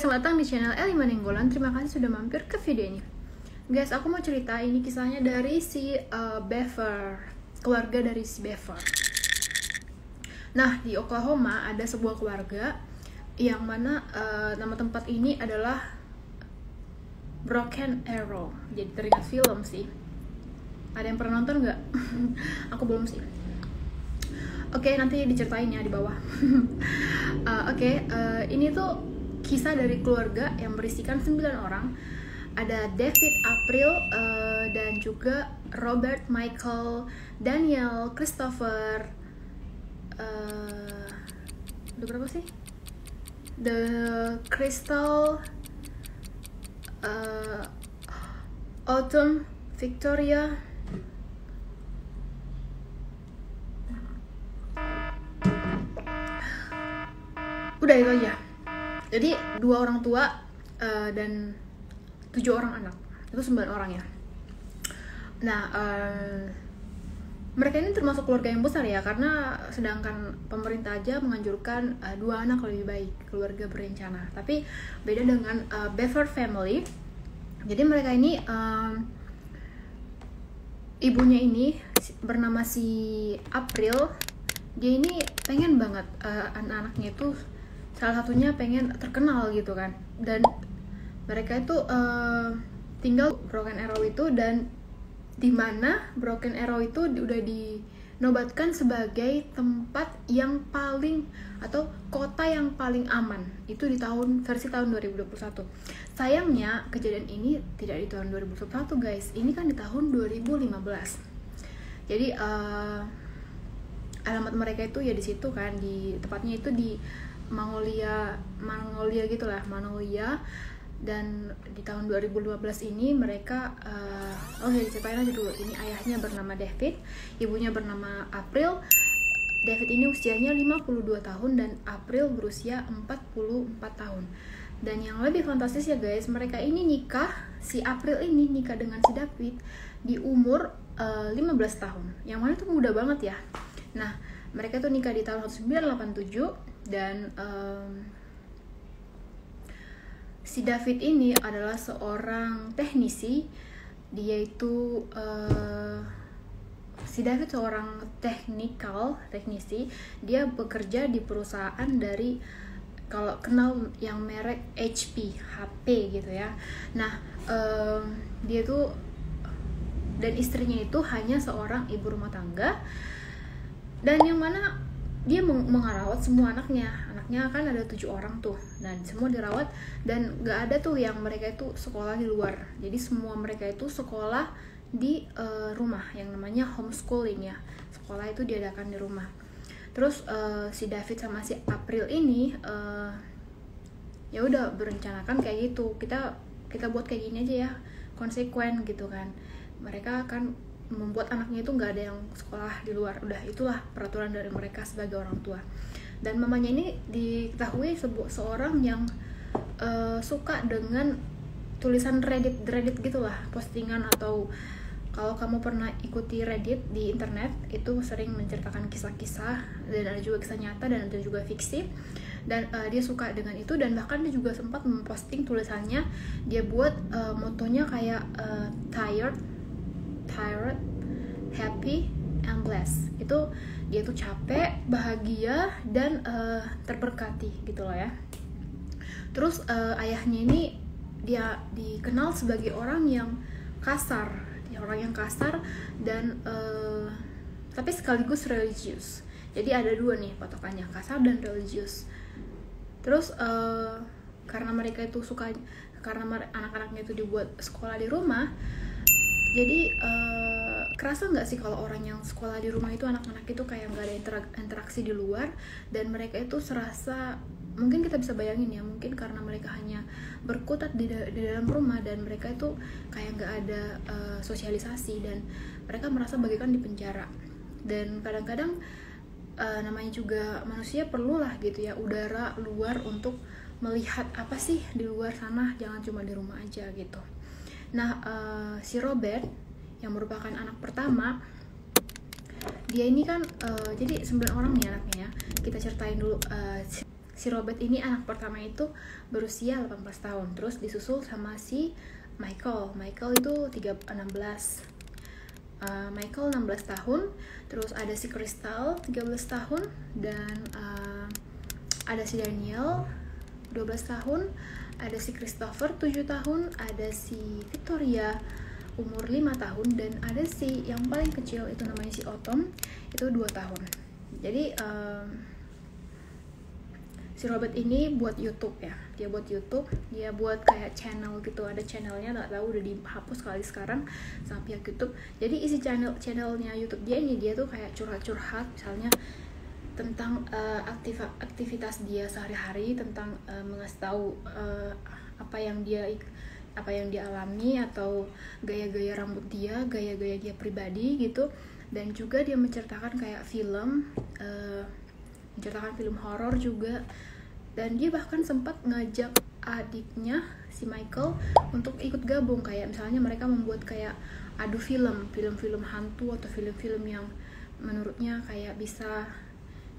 selamat datang di channel Eli Manenggolan. Terima kasih sudah mampir ke video ini. Guys, aku mau cerita ini kisahnya dari si Beaver, keluarga dari si Beaver. Nah, di Oklahoma ada sebuah keluarga yang mana nama tempat ini adalah Broken Arrow. Jadi teringat film sih. Ada yang pernah nonton nggak? Aku belum sih. Oke, nanti diceritain ya di bawah. Ini tuh kisah dari keluarga yang berisikan 9 orang. Ada David, April, dan juga Robert, Michael, Daniel, Christopher, udah berapa sih? The Crystal, Autumn, Victoria, udah itu aja. Jadi 2 orang tua dan 7 orang anak, itu 9 orang ya. Nah, mereka ini termasuk keluarga yang besar ya, karena sedangkan pemerintah aja menganjurkan 2 anak lebih baik, keluarga berencana. Tapi beda dengan Beaver family. Jadi mereka ini ibunya ini bernama si April. Dia ini pengen banget anak-anaknya itu salah satunya pengen terkenal gitu kan, dan mereka itu tinggal Broken Arrow itu, dan dimana Broken Arrow itu udah dinobatkan sebagai tempat yang paling atau kota yang paling aman itu di versi tahun 2021. Sayangnya kejadian ini tidak di tahun 2021 guys, ini kan di tahun 2015. Jadi alamat mereka itu ya di situ kan, di tepatnya itu di Magnolia gitulah, Magnolia. Dan di tahun 2015 ini mereka diceritain aja dulu. Ini ayahnya bernama David, ibunya bernama April. David ini usianya 52 tahun dan April berusia 44 tahun. Dan yang lebih fantastis ya guys, mereka ini nikah, si April ini nikah dengan si David di umur 15 tahun. Yang mana tuh muda banget ya. Nah, mereka tuh nikah di tahun 1987. Dan si David ini adalah seorang teknisi. Dia itu si David seorang teknisi. Dia bekerja di perusahaan dari, kalau kenal yang merek HP gitu ya. Nah, dia tuh dan istrinya itu hanya seorang ibu rumah tangga, dan yang mana dia merawat semua anaknya kan ada 7 orang tuh, dan semua dirawat, dan gak ada tuh yang mereka itu sekolah di luar. Jadi semua mereka itu sekolah di rumah, yang namanya homeschooling ya, sekolah itu diadakan di rumah. Terus si David sama si April ini ya udah berencanakan kayak gitu, kita buat kayak gini aja ya, konsekuen gitu kan. Mereka akan membuat anaknya itu nggak ada yang sekolah di luar. Udah, itulah peraturan dari mereka sebagai orang tua. Dan mamanya ini diketahui seorang yang suka dengan tulisan Reddit gitulah, postingan, atau kalau kamu pernah ikuti Reddit di internet itu sering menceritakan kisah-kisah, dan ada juga kisah nyata dan ada juga fiksi. Dan dia suka dengan itu, dan bahkan dia juga sempat memposting tulisannya. Dia buat motonya kayak tired, happy, and blessed. Itu dia tuh capek, bahagia, dan terberkati gitu loh ya. Terus ayahnya ini dia dikenal sebagai orang yang kasar, dan tapi sekaligus religius. Jadi ada 2 nih patokannya, kasar dan religius. Terus karena mereka itu karena anak-anaknya itu dibuat sekolah di rumah, jadi kerasa nggak sih kalau orang yang sekolah di rumah itu anak-anak itu kayak nggak ada interaksi di luar, dan mereka itu serasa, mungkin kita bisa bayangin ya, mungkin karena mereka hanya berkutat di dalam rumah, dan mereka itu kayak nggak ada sosialisasi, dan mereka merasa bagaikan di penjara. Dan kadang-kadang namanya juga manusia perlulah gitu ya, udara luar untuk melihat apa sih di luar sana, jangan cuma di rumah aja gitu. Nah, si Robert yang merupakan anak pertama, dia ini kan jadi 9 orang nih anaknya ya. Kita ceritain dulu si Robert ini anak pertama itu berusia 18 tahun, terus disusul sama si Michael itu 16. Michael 16 tahun, terus ada si Crystal 13 tahun, dan ada si Daniel 12 tahun, ada si Christopher 7 tahun, ada si Victoria umur 5 tahun, dan ada si yang paling kecil itu namanya si Autumn itu 2 tahun. Jadi si Robert ini buat YouTube ya, dia buat kayak channel gitu, ada channelnya, nggak tahu udah dihapus kali sekarang sama pihak YouTube. Jadi isi channelnya YouTube dia tuh kayak curhat misalnya tentang aktivitas dia sehari-hari, tentang mengasih tahu apa yang dia alami, atau gaya-gaya rambut dia, gaya-gaya dia pribadi gitu. Dan juga dia menceritakan kayak menceritakan film horor juga. Dan dia bahkan sempat ngajak adiknya si Michael untuk ikut gabung, kayak misalnya mereka membuat kayak adu film-film hantu atau film-film yang menurutnya kayak bisa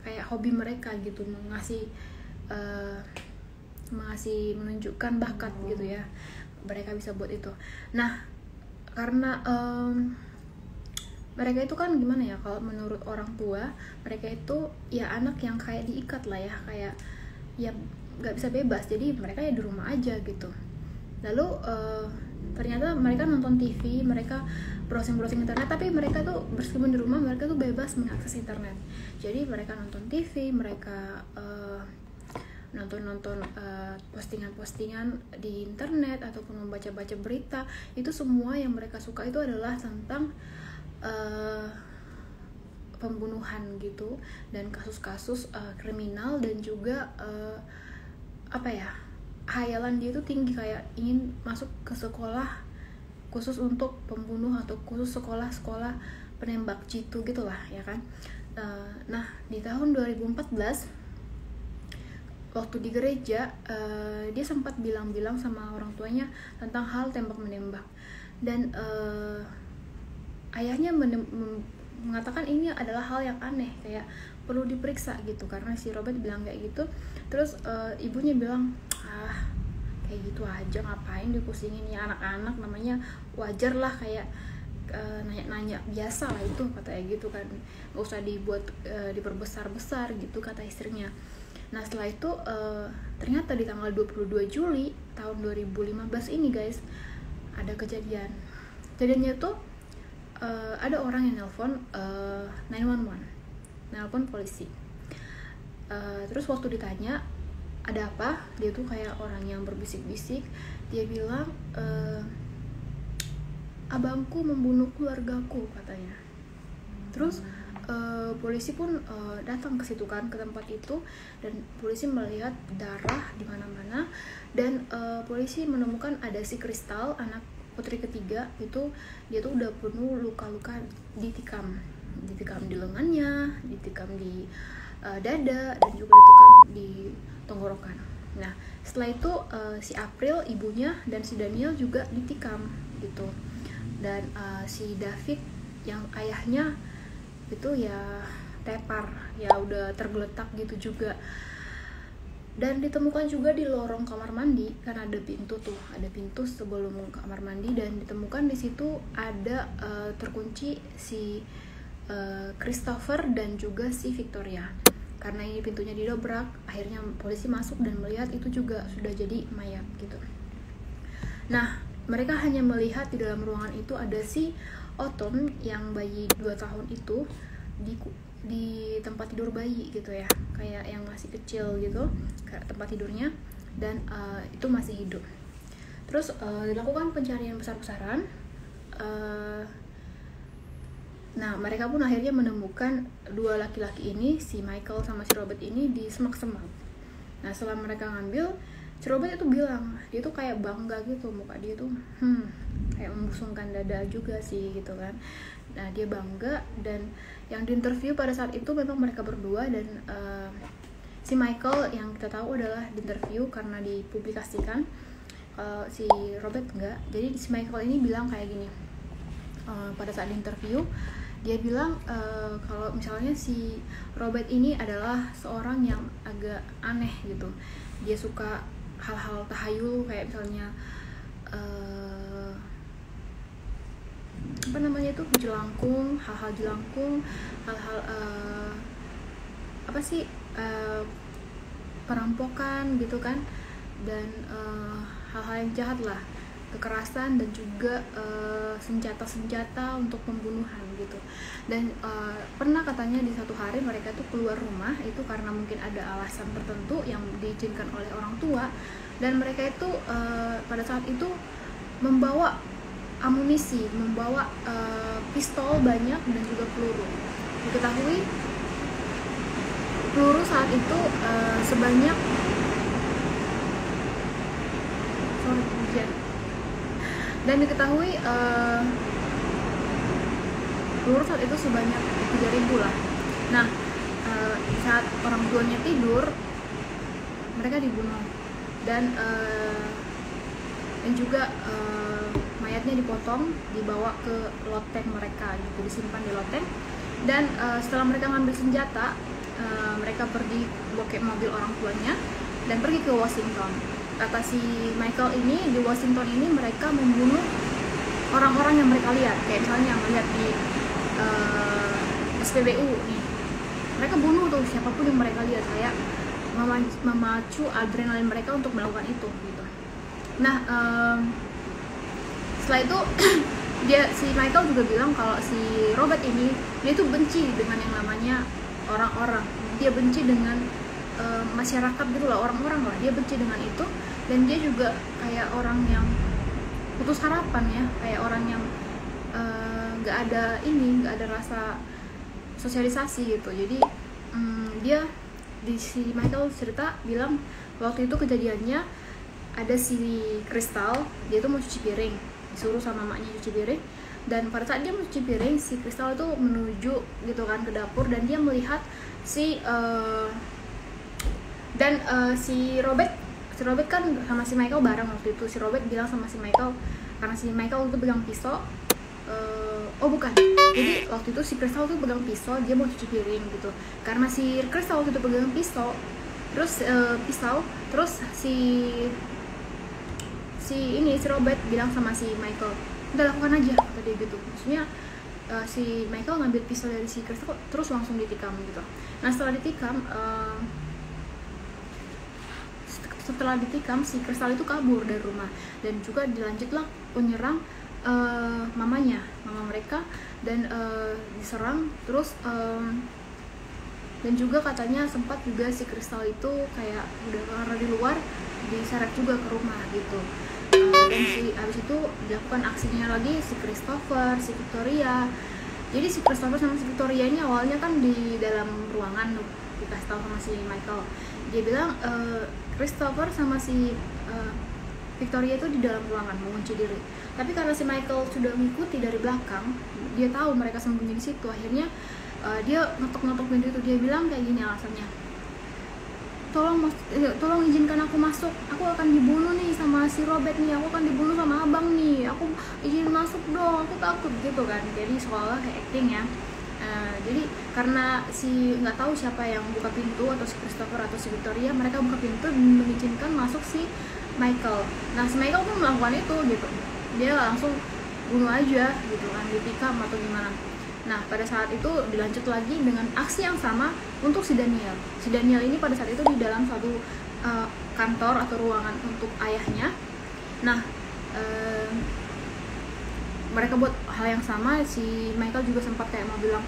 kayak hobi mereka gitu, menunjukkan bakat gitu ya, mereka bisa buat itu. Nah, karena mereka itu kan gimana ya, kalau menurut orang tua mereka itu ya anak yang kayak diikat lah ya, kayak ya nggak bisa bebas, jadi mereka ya di rumah aja gitu. Lalu ternyata mereka nonton TV, mereka browsing internet, tapi mereka tuh meskipun di rumah mereka tuh bebas mengakses internet. Jadi mereka nonton TV, mereka nonton postingan-postingan di internet ataupun membaca-baca berita. Itu semua yang mereka suka itu adalah tentang pembunuhan gitu, dan kasus-kasus kriminal, dan juga hayalan dia itu tinggi, kayak ingin masuk ke sekolah khusus untuk pembunuh atau khusus sekolah-sekolah penembak jitu gitulah ya kan. Nah, di tahun 2014 waktu di gereja dia sempat bilang sama orang tuanya tentang hal tembak menembak, dan ayahnya mengatakan ini adalah hal yang aneh, kayak perlu diperiksa gitu, karena si Robert bilang kayak gitu. Terus ibunya bilang, kayak gitu aja ngapain dipusingin ya, anak-anak namanya, wajar lah kayak nanya-nanya biasa lah itu, katanya gitu kan, nggak usah diperbesar-besar gitu, kata istrinya. Nah, setelah itu ternyata di tanggal 22 Juli tahun 2015 ini guys, ada kejadiannya tuh ada orang yang nelpon 911, nelpon polisi. Terus waktu ditanya ada apa, dia tuh kayak orang yang berbisik-bisik. Dia bilang abangku membunuh keluargaku, katanya. Terus polisi pun datang ke situ kan, ke tempat itu, dan polisi melihat darah di mana-mana, dan polisi menemukan ada si Crystal, anak putri ketiga itu, dia tuh udah penuh luka-luka, ditikam di lengannya, ditikam di dada, dan juga ditikam di tenggorokan. Nah, setelah itu si April ibunya dan si Daniel juga ditikam gitu, dan si David yang ayahnya itu ya tepar, ya udah tergeletak gitu juga. Dan ditemukan juga di lorong kamar mandi, kan ada pintu sebelum kamar mandi, dan ditemukan di situ ada terkunci si Christopher dan juga si Victoria. Karena ini pintunya didobrak, akhirnya polisi masuk dan melihat itu juga sudah jadi mayat gitu. Nah, mereka hanya melihat di dalam ruangan itu ada si Autumn yang bayi 2 tahun itu di tempat tidur bayi gitu ya, kayak yang masih kecil gitu kayak tempat tidurnya, dan itu masih hidup. Terus dilakukan pencarian besar-besaran. Nah, mereka pun akhirnya menemukan 2 laki-laki ini, si Michael sama si Robert ini, di semak-semak. Nah, setelah mereka ngambil, si Robert itu bilang, dia tuh kayak bangga gitu, muka dia tuh kayak membusungkan dada juga sih gitu kan. Nah, dia bangga, dan yang diinterview pada saat itu memang mereka berdua, dan si Michael yang kita tahu adalah diinterview karena dipublikasikan, si Robert enggak. Jadi si Michael ini bilang kayak gini pada saat diinterview, Dia bilang kalau misalnya si Robert ini adalah seorang yang agak aneh gitu. Dia suka hal-hal tahayul, kayak misalnya apa namanya itu, jelangkung, hal-hal jelangkung, hal-hal apa sih, perampokan gitu kan, dan hal-hal yang jahat lah, kekerasan, dan juga senjata-senjata untuk pembunuhan gitu. Dan pernah katanya di satu hari mereka tuh keluar rumah itu karena mungkin ada alasan tertentu yang diizinkan oleh orang tua, dan mereka itu pada saat itu membawa amunisi, membawa pistol banyak dan juga peluru. Diketahui peluru saat itu sebanyak dan diketahui peluru saat itu sebanyak 3.000 lah. Nah, saat orang tuanya tidur, mereka dibunuh, dan juga mayatnya dipotong, dibawa ke loteng mereka gitu, disimpan di loteng. Dan setelah mereka ngambil senjata, mereka pergi bokek mobil orang tuanya dan pergi ke Washington. Kata si Michael ini, di Washington ini mereka membunuh orang-orang yang mereka lihat, kayak misalnya yang melihat di SPBU nih, mereka bunuh tuh siapapun yang mereka lihat, kayak memacu adrenalin mereka untuk melakukan itu gitu. Nah, setelah itu si Michael juga bilang kalau si Robert ini, dia tuh benci dengan yang namanya orang-orang, dia benci dengan masyarakat gitu lah, orang-orang lah, dia benci dengan itu. Dan dia juga kayak orang yang putus harapan ya, kayak orang yang nggak ada rasa sosialisasi gitu. Jadi dia si Michael cerita bilang waktu itu kejadiannya ada si Crystal, dia tuh mau cuci piring, disuruh sama maknya cuci piring, dan pada saat dia mau cuci piring, si Crystal itu menuju gitu kan ke dapur, dan dia melihat si Robert kan sama si Michael bareng waktu itu. Si Robert bilang sama si Michael, karena si Michael itu pegang pisau, jadi waktu itu si Crystal tuh pegang pisau, dia mau cuci piring gitu. Karena si Crystal waktu itu pegang pisau, terus si Robert bilang sama si Michael, udah lakukan aja, kata dia gitu. Maksudnya si Michael ngambil pisau dari si Crystal terus langsung ditikam gitu. Nah, setelah ditikam si Crystal itu kabur dari rumah, dan juga dilanjutlah penyerang mama mereka, dan diserang terus, dan juga katanya sempat juga si Crystal itu kayak udah karena di luar diseret juga ke rumah gitu. Dan abis itu dilakukan aksinya lagi si Christopher, si Victoria. Jadi si Christopher sama si Victoria ini awalnya kan di dalam ruangan tuh, dikasih tahu sama si Michael. Dia bilang Christopher sama si Victoria itu di dalam ruangan mengunci diri. Tapi karena si Michael sudah mengikuti dari belakang, dia tahu mereka sembunyi di situ. Akhirnya dia ngetok-ngetok pintu itu. Dia bilang kayak gini alasannya, tolong izinkan aku masuk, aku akan dibunuh nih sama si Robert nih, aku akan dibunuh sama abang nih, aku izin masuk dong, aku takut gitu kan. Jadi seolah kayak acting ya. Jadi karena si nggak tahu siapa yang buka pintu, atau si Christopher atau si Victoria, mereka buka pintu dan mengizinkan masuk si Michael. Nah, si Michael pun melakukan itu gitu, dia langsung bunuh aja gitu kan, ditikam atau gimana. Nah, pada saat itu dilanjut lagi dengan aksi yang sama untuk si Daniel. Si Daniel ini pada saat itu di dalam suatu kantor atau ruangan untuk ayahnya. Nah, mereka buat hal yang sama. Si Michael juga sempat kayak mau bilang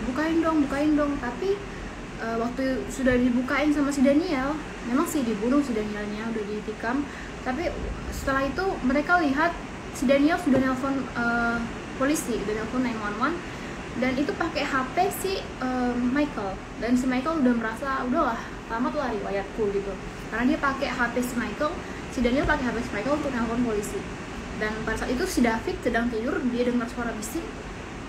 bukain dong, tapi waktu sudah dibukain sama si Daniel, memang sih dibunuh si Danielnya, udah ditikam. Tapi setelah itu mereka lihat si Daniel sudah nelpon polisi, udah nelpon 911, dan itu pakai HP si Michael. Dan si Michael udah merasa udahlah, tamat lah riwayatku gitu, karena dia pakai HP si Michael. Si Daniel pakai HP si Michael untuk nelpon polisi. Dan pada saat itu si David sedang tidur, dia dengar suara bising,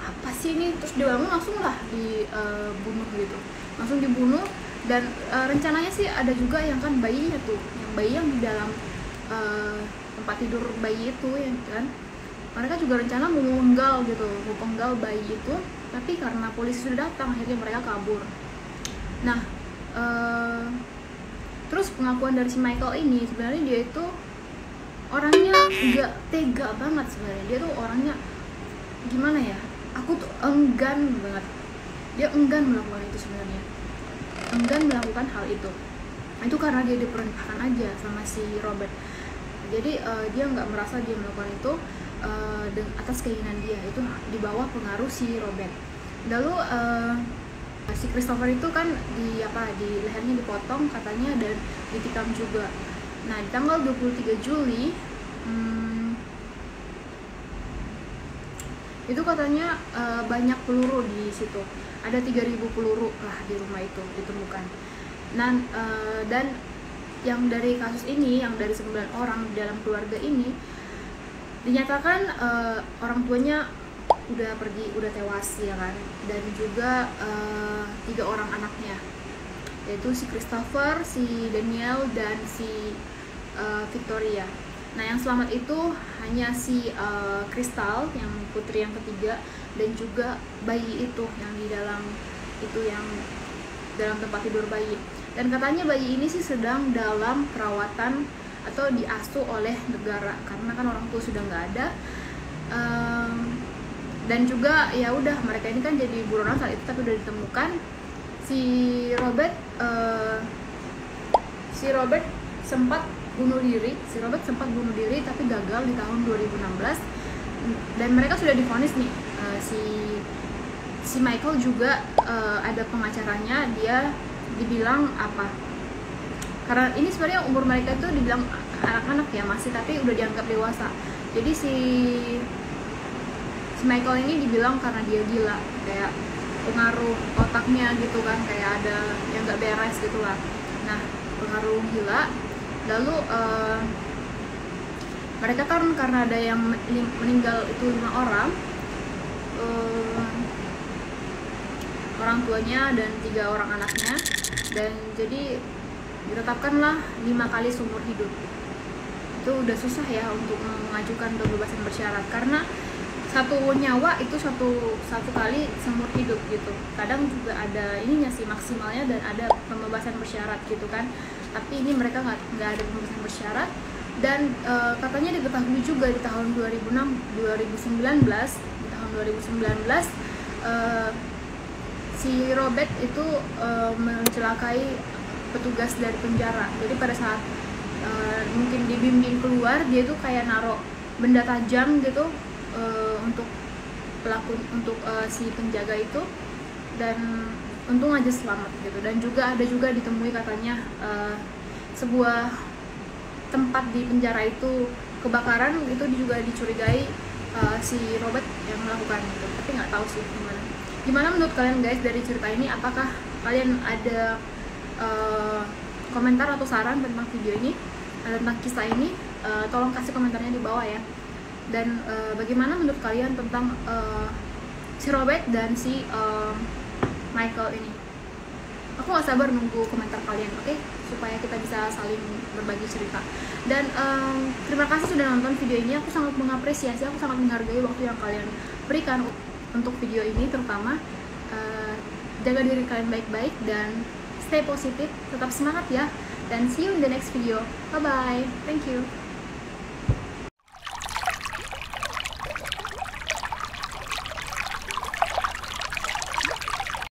apa sih ini, terus dia bangun, langsung lah dibunuh gitu, langsung dibunuh. Dan rencananya sih ada juga yang kan bayinya tuh, yang bayi yang di dalam tempat tidur bayi itu, yang kan mereka juga rencana mau menggal gitu, mau penggal bayi itu, tapi karena polisi sudah datang akhirnya mereka kabur. Nah terus pengakuan dari si Michael ini, sebenarnya dia itu orangnya nggak tega banget sebenarnya. Dia tuh orangnya gimana ya, aku tuh enggan banget, dia enggan melakukan itu sebenarnya, enggan melakukan hal itu karena dia diperintahkan aja sama si Robert. Jadi dia nggak merasa dia melakukan itu atas keinginan dia, itu di bawah pengaruh si Robert. Lalu si Christopher itu kan di lehernya dipotong katanya dan ditikam juga. Nah, di tanggal 23 Juli itu katanya banyak peluru di situ. Ada 3.000 peluru lah di rumah itu ditemukan. Dan yang dari kasus ini, yang dari 9 orang dalam keluarga ini dinyatakan orang tuanya udah pergi, udah tewas ya kan, dan juga 3 orang anaknya, yaitu si Christopher, si Daniel, dan si Victoria. Nah, yang selamat itu hanya si Crystal, yang putri yang ketiga, dan juga bayi itu yang di dalam itu, yang dalam tempat tidur bayi. Dan katanya bayi ini sih sedang dalam perawatan atau diasuh oleh negara karena kan orang tua sudah nggak ada. Dan juga ya udah, mereka ini kan jadi buronan saat itu, tapi udah ditemukan si Robert sempat bunuh diri. Tapi gagal di tahun 2016, dan mereka sudah divonis nih. Si Michael juga ada pengacaranya, dia dibilang apa, karena ini sebenarnya umur mereka itu dibilang anak-anak ya masih, tapi udah dianggap dewasa. Jadi si Michael ini dibilang karena dia gila, kayak pengaruh otaknya gitu kan, kayak ada yang gak beres gitu lah. Nah, pengaruh gila. Lalu mereka kan karena ada yang meninggal itu 5 orang, orang tuanya dan 3 orang anaknya, dan jadi ditetapkanlah 5 kali seumur hidup. Itu udah susah ya untuk mengajukan pembebasan bersyarat, karena satu nyawa itu satu kali seumur hidup gitu. Kadang juga ada ininya sih maksimalnya, dan ada pembebasan bersyarat gitu kan. Tapi ini mereka nggak ada pembebasan bersyarat. Dan katanya diketahui juga di tahun 2019 si Robert itu mencelakai petugas dari penjara. Jadi pada saat mungkin dibimbing keluar, dia tuh kayak naruh benda tajam gitu untuk si penjaga itu, dan untung aja selamat gitu. Dan juga ada ditemui katanya sebuah tempat di penjara itu kebakaran, itu juga dicurigai si Robert yang melakukan itu, tapi nggak tahu sih gimana menurut kalian guys dari cerita ini. Apakah kalian ada komentar atau saran tentang video ini, tentang kisah ini? Tolong kasih komentarnya di bawah ya. Dan bagaimana menurut kalian tentang si Robert dan si Michael ini? Aku gak sabar nunggu komentar kalian, oke? Supaya kita bisa saling berbagi cerita. Dan terima kasih sudah nonton video ini. Aku sangat mengapresiasi, aku sangat menghargai waktu yang kalian berikan untuk video ini. Terutama jaga diri kalian baik-baik dan stay positif, tetap semangat ya. Dan see you in the next video. Bye bye, thank you.